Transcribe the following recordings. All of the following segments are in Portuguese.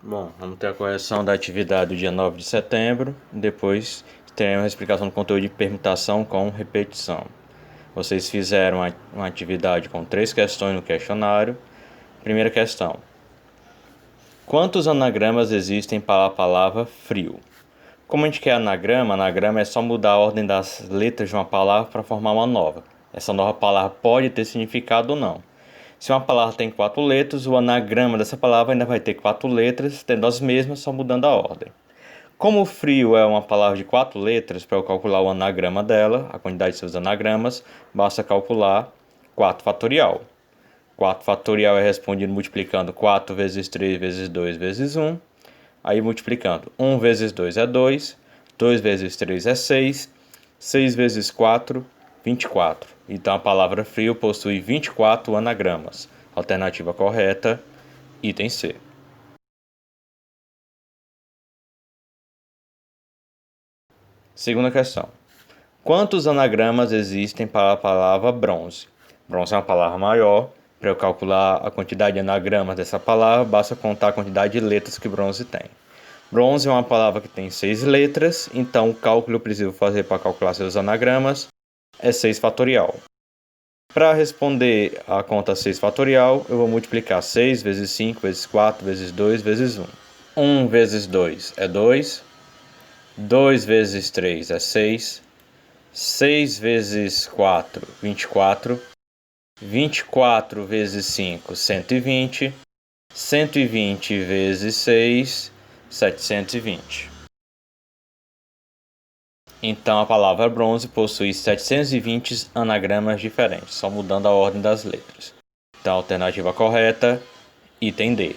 Bom, vamos ter a correção da atividade do dia 9 de setembro. Depois teremos a explicação do conteúdo de permutação com repetição. Vocês fizeram uma atividade com 3 questões no questionário. Primeira questão: quantos anagramas existem para a palavra frio? Como a gente quer anagrama é só mudar a ordem das letras de uma palavra para formar uma nova. Essa nova palavra pode ter significado ou não. Se uma palavra tem 4 letras, o anagrama dessa palavra ainda vai ter 4 letras, tendo as mesmas, só mudando a ordem. Como frio é uma palavra de 4 letras, para eu calcular o anagrama dela, a quantidade de seus anagramas, basta calcular 4 fatorial. 4 fatorial é respondido multiplicando 4 vezes 3 vezes 2 vezes 1. Aí multiplicando 1 vezes 2 é 2, 2 vezes 3 é 6, 6 vezes 4, 24. Então a palavra frio possui 24 anagramas. Alternativa correta, item C. Segunda questão: quantos anagramas existem para a palavra bronze? Bronze é uma palavra maior. Para eu calcular a quantidade de anagramas dessa palavra, basta contar a quantidade de letras que bronze tem. Bronze é uma palavra que tem 6 letras, então o cálculo que eu preciso fazer para calcular seus anagramas é 6 fatorial. Para responder a conta 6 fatorial, eu vou multiplicar 6 vezes 5 vezes 4 vezes 2 vezes 1. 1 vezes 2 é 2, 2 vezes 3 é 6, 6 vezes 4, 24, 24 vezes 5, 120, 120 vezes 6, 720. Então a palavra bronze possui 720 anagramas diferentes, só mudando a ordem das letras. Então a alternativa correta, item D.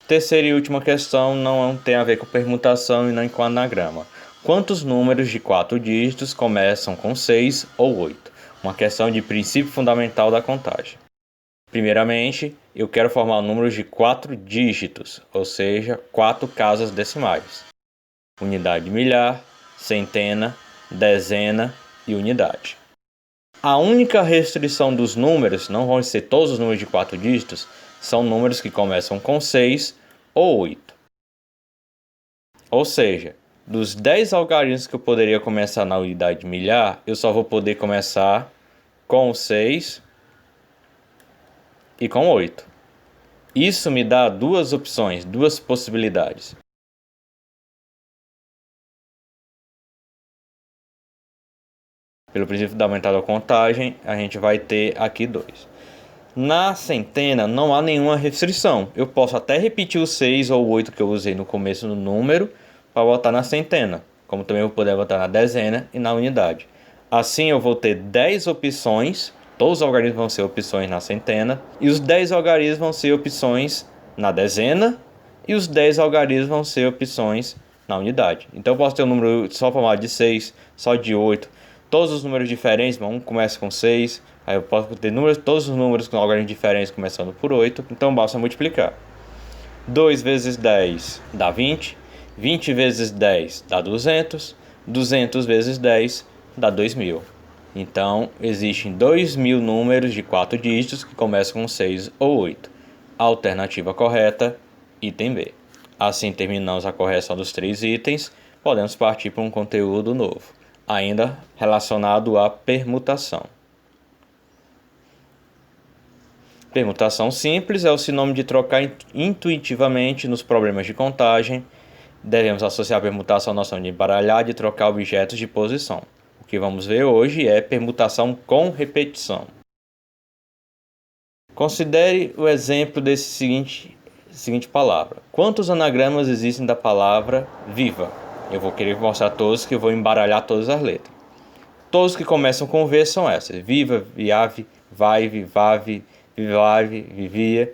Terceira e última questão não tem a ver com permutação e nem com anagrama. Quantos números de 4 dígitos começam com 6 ou 8? Uma questão de princípio fundamental da contagem. Primeiramente, eu quero formar números de 4 dígitos, ou seja, 4 casas decimais. Unidade de milhar, centena, dezena e unidade. A única restrição dos números, não vão ser todos os números de 4 dígitos, são números que começam com 6 ou 8. Ou seja, dos 10 algarismos que eu poderia começar na unidade de milhar, eu só vou poder começar com 6 e com 8. Isso me dá duas opções, duas possibilidades. Pelo princípio fundamental da contagem, a gente vai ter aqui 2. Na centena não há nenhuma restrição. Eu posso até repetir o 6 ou o 8 que eu usei no começo do número para botar na centena, como também vou poder botar na dezena e na unidade. Assim eu vou ter 10 opções, todos os algarismos vão ser opções na centena, e os 10 algarismos vão ser opções na dezena, e os 10 algarismos vão ser opções na unidade. Então eu posso ter um número só formado de 6, só de 8, todos os números diferentes, um começa com 6, aí eu posso ter todos os números com algarismos diferentes começando por 8, então basta multiplicar. 2 vezes 10 dá 20, 20 vezes 10 dá 200, 200 vezes 10 dá 2000. Então, existem 2000 números de 4 dígitos que começam com 6 ou 8. A alternativa correta, item B. Assim terminamos a correção dos 3 itens, podemos partir para um conteúdo novo, ainda relacionado à permutação. Permutação simples é o sinônimo de trocar intuitivamente nos problemas de contagem. Devemos associar a permutação à noção de embaralhar e de trocar objetos de posição. O que vamos ver hoje é permutação com repetição. Considere o exemplo desse seguinte palavra. Quantos anagramas existem da palavra viva? Eu vou querer mostrar todos, que eu vou embaralhar todas as letras. Todos que começam com V são essas: viva, viave, vaive, vave, vivave, vivia.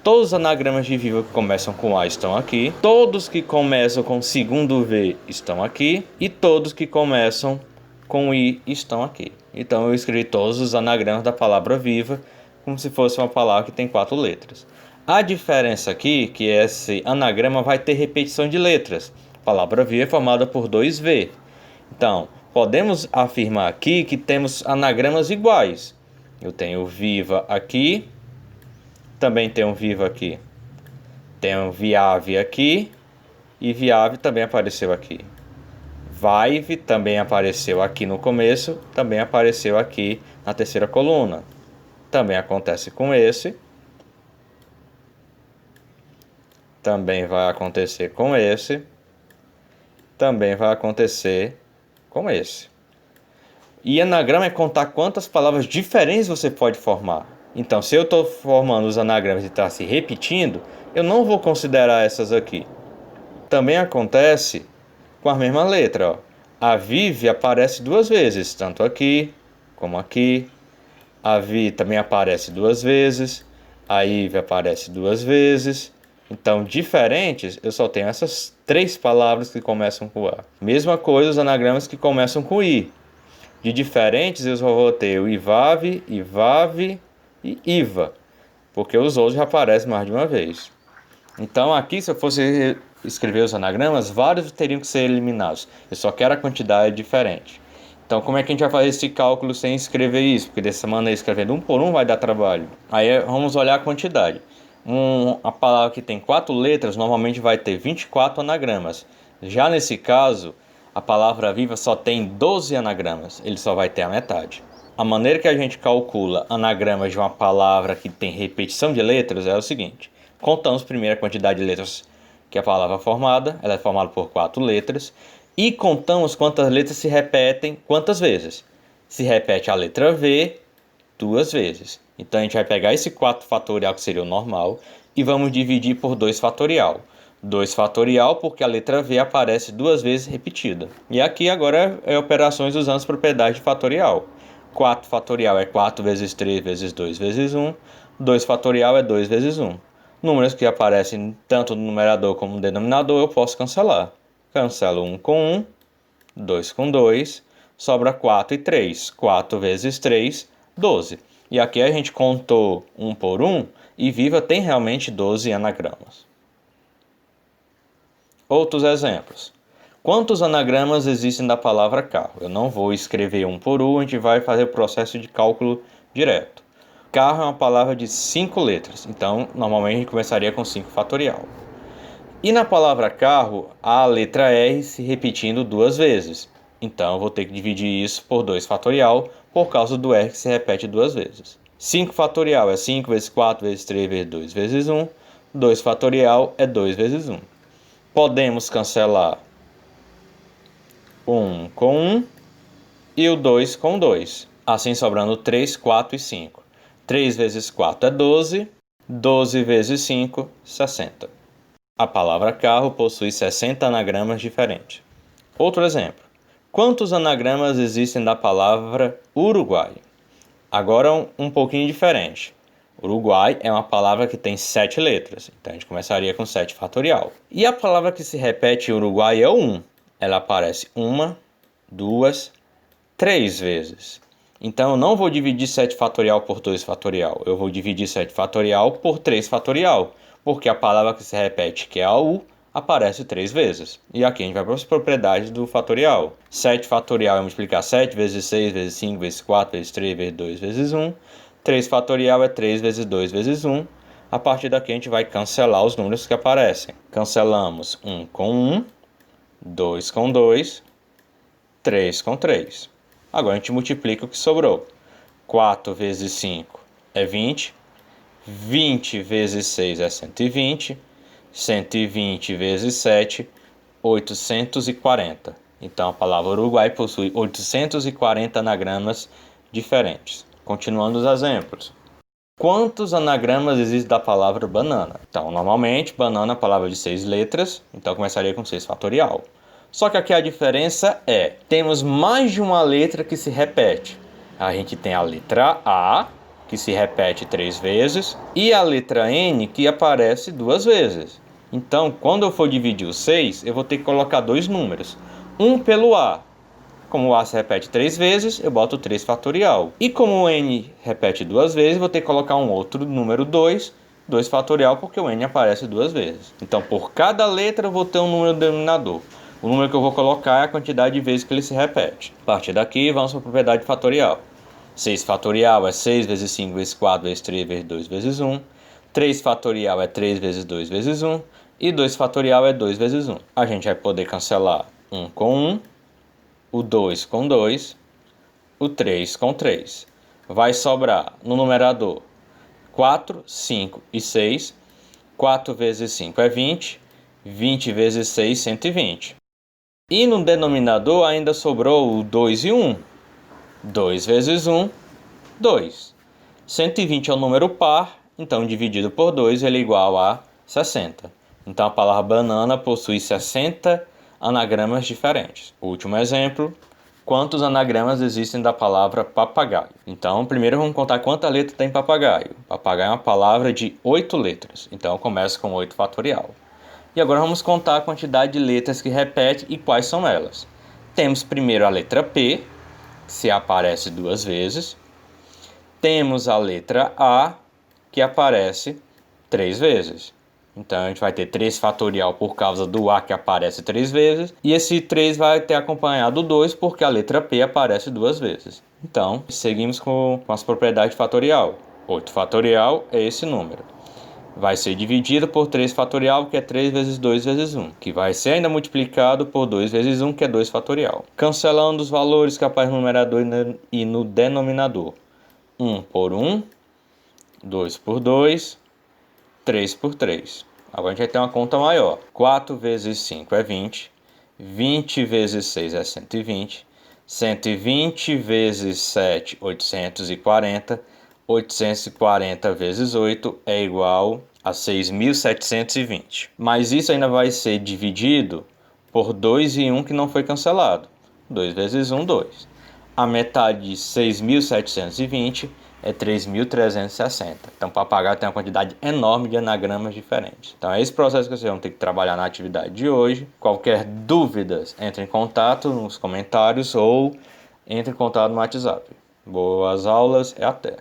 Todos os anagramas de viva que começam com A estão aqui. Todos que começam com segundo V estão aqui. E todos que começam com I estão aqui. Então eu escrevi todos os anagramas da palavra viva como se fosse uma palavra que tem 4 letras. A diferença aqui, que esse anagrama vai ter repetição de letras. A palavra viva é formada por 2V. Então, podemos afirmar aqui que temos anagramas iguais. Eu tenho viva aqui, também tenho viva aqui. Tenho viave aqui e viave também apareceu aqui. Vive também apareceu aqui no começo, também apareceu aqui na terceira coluna. Também acontece com esse. Também vai acontecer com esse. Também vai acontecer com esse. E anagrama é contar quantas palavras diferentes você pode formar. Então, se eu estou formando os anagramas e está se repetindo, eu não vou considerar essas aqui. Também acontece com a mesma letra. Ó. A Vive aparece duas vezes, tanto aqui como aqui. A Vi também aparece duas vezes. A Ive aparece duas vezes. Então, diferentes, eu só tenho essas três palavras que começam com A. Mesma coisa os anagramas que começam com I. De diferentes, eu só vou ter o Ivave, Ivave e Iva, porque os outros já aparecem mais de uma vez. Então, aqui, se eu fosse escrever os anagramas, vários teriam que ser eliminados. Eu só quero a quantidade diferente. Então, como é que a gente vai fazer esse cálculo sem escrever isso? Porque dessa maneira, escrevendo um por um, vai dar trabalho. Aí, vamos olhar a quantidade. A palavra que tem 4 letras, normalmente vai ter 24 anagramas. Já nesse caso, a palavra viva só tem 12 anagramas, ele só vai ter a metade. A maneira que a gente calcula anagramas de uma palavra que tem repetição de letras é o seguinte. Contamos primeiro a quantidade de letras que a palavra é formada, ela é formada por 4 letras, e contamos quantas letras se repetem quantas vezes. Se repete a letra V 2 vezes. Então a gente vai pegar esse 4 fatorial, que seria o normal, e vamos dividir por 2 fatorial. 2 fatorial porque a letra V aparece 2 vezes repetida. E aqui agora é operações usando as propriedades de fatorial. 4 fatorial é 4 vezes 3 vezes 2 vezes 1. 2 fatorial é 2 vezes 1. Números que aparecem tanto no numerador como no denominador eu posso cancelar. Cancelo 1 com 1, 2 com 2, sobra 4 e 3. 4 vezes 3, 12. E aqui a gente contou 1 por 1 e Viva tem realmente 12 anagramas. Outros exemplos. Quantos anagramas existem da palavra carro? Eu não vou escrever um por um, a gente vai fazer o processo de cálculo direto. Carro é uma palavra de 5 letras, então normalmente a gente começaria com 5 fatorial. E na palavra carro, há a letra R se repetindo 2 vezes. Então eu vou ter que dividir isso por 2 fatorial, por causa do R que se repete 2 vezes. 5 fatorial é 5 vezes 4 vezes 3 vezes 2 vezes 1. 2 fatorial é 2 vezes 1. Podemos cancelar 1 com 1 e o 2 com 2. Assim sobrando 3, 4 e 5. 3 vezes 4 é 12. 12 vezes 5, 60. A palavra carro possui 60 anagramas diferentes. Outro exemplo. Quantos anagramas existem da palavra Uruguai? Agora um pouquinho diferente. Uruguai é uma palavra que tem 7 letras, então a gente começaria com 7 fatorial. E a palavra que se repete em Uruguai é o 1. Ela aparece 1, 2, 3 vezes. Então eu não vou dividir 7 fatorial por 2 fatorial, eu vou dividir 7 fatorial por 3 fatorial, porque a palavra que se repete, que é a U, aparece 3 vezes. E aqui a gente vai para as propriedades do fatorial. 7 fatorial é multiplicar 7 vezes 6 vezes 5 vezes 4 vezes 3 vezes 2 vezes 1. 3 fatorial é 3 vezes 2 vezes 1. A partir daqui a gente vai cancelar os números que aparecem. Cancelamos 1 com 1, 2 com 2, 3 com 3. Agora a gente multiplica o que sobrou. 4 vezes 5 é 20. 20 vezes 6 é 120. 120 vezes 7, 840. Então a palavra Uruguai possui 840 anagramas diferentes. Continuando os exemplos. Quantos anagramas existem da palavra banana? Então, normalmente, banana é uma palavra de 6 letras, então começaria com 6 fatorial. Só que aqui a diferença é, temos mais de uma letra que se repete. A gente tem a letra A, que se repete 3 vezes, e a letra N, que aparece 2 vezes. Então, quando eu for dividir o 6, eu vou ter que colocar 2 números. Um pelo A. Como o A se repete 3 vezes, eu boto 3 fatorial. E como o N repete 2 vezes, eu vou ter que colocar um outro número 2, 2 fatorial, porque o N aparece 2 vezes. Então, por cada letra, eu vou ter um número denominador. O número que eu vou colocar é a quantidade de vezes que ele se repete. A partir daqui, vamos para a propriedade fatorial. 6 fatorial é 6 vezes 5 vezes 4 vezes 3 vezes 2 vezes 1. 3 fatorial é 3 vezes 2 vezes 1. E 2 fatorial é 2 vezes 1. A gente vai poder cancelar 1 com 1, o 2 com 2, o 3 com 3. Vai sobrar no numerador 4, 5 e 6. 4 vezes 5 é 20. 20 vezes 6, 120. E no denominador ainda sobrou o 2 e 1. 2 vezes 1, 2. 120 é um número par, então dividido por 2 ele é igual a 60. Então a palavra banana possui 60 anagramas diferentes. Último exemplo. Quantos anagramas existem da palavra papagaio? Então, primeiro vamos contar quanta letra tem papagaio. Papagaio é uma palavra de 8 letras. Então, eu começo com 8 fatorial. E agora vamos contar a quantidade de letras que repete e quais são elas. Temos primeiro a letra P, que se aparece 2 vezes. Temos a letra A, que aparece 3 vezes. Então, a gente vai ter 3 fatorial por causa do A, que aparece 3 vezes. E esse 3 vai ter acompanhado 2, porque a letra P aparece 2 vezes. Então, seguimos com as propriedades de fatorial. 8 fatorial é esse número. Vai ser dividido por 3 fatorial, que é 3 vezes 2 vezes 1. Que vai ser ainda multiplicado por 2 vezes 1, que é 2 fatorial. Cancelando os valores que aparecem no numerador e no denominador. 1 por 1, 2 por 2, 3 por 3. Agora a gente vai ter uma conta maior. 4 vezes 5 é 20. 20 vezes 6 é 120. 120 vezes 7, 840. 840 vezes 8 é igual a 6.720. Mas isso ainda vai ser dividido por 2 e 1 que não foi cancelado. 2 vezes 1, 2. A metade de 6.720 é 3.360. Então, papagaio tem uma quantidade enorme de anagramas diferentes. Então, é esse processo que vocês vão ter que trabalhar na atividade de hoje. Qualquer dúvidas, entre em contato nos comentários ou entre em contato no WhatsApp. Boas aulas e até!